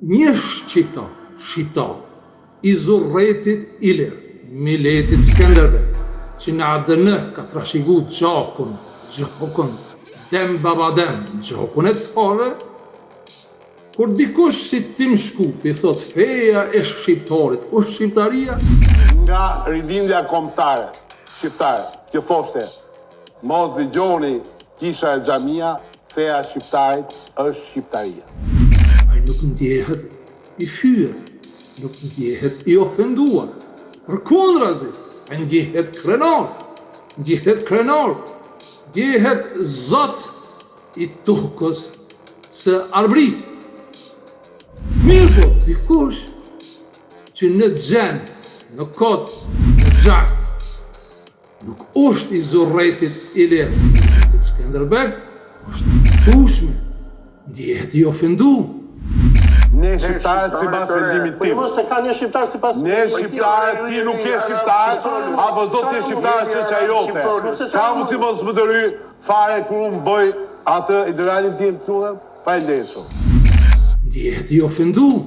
Një shqiptar i Zurretit Ilir, Miletit Skenderbeg, që në ADN ka trashigu gjakun, dem babadem, gjakun e të pare, kur dikush si Tim Shkupi thot feja e shqiptarit, ku shqiptaria? Nga rilindja kombëtare, shqiptare, që thoshte, mos dëgjoni kisha e xhamia, feja e shqiptarit është shqiptaria. Ai nuk ndjehet i fyer, nuk ndjehet i ofenduar. Përkundrazi, ai ndjehet krenar, ndjehet zot i tokës së arbrisë. Mirë po, dikush që në xhen, në kot, në xhak, nuk është i Zurretit Ilir, i Skenderbeg, është tushme, ndjehet i ofenduar. Ne shqiptarët sipas mendimit tim. Po mos se ka një shqiptar sipas. Ne shqiptarët ti nuk je shqiptar, apo do të jesh shqiptar çështja jote. Ka mundsi mos më dëry fare kur unë bëj atë idealin tim këtu, pa e ndeshur. Ndjehet i ofenduar.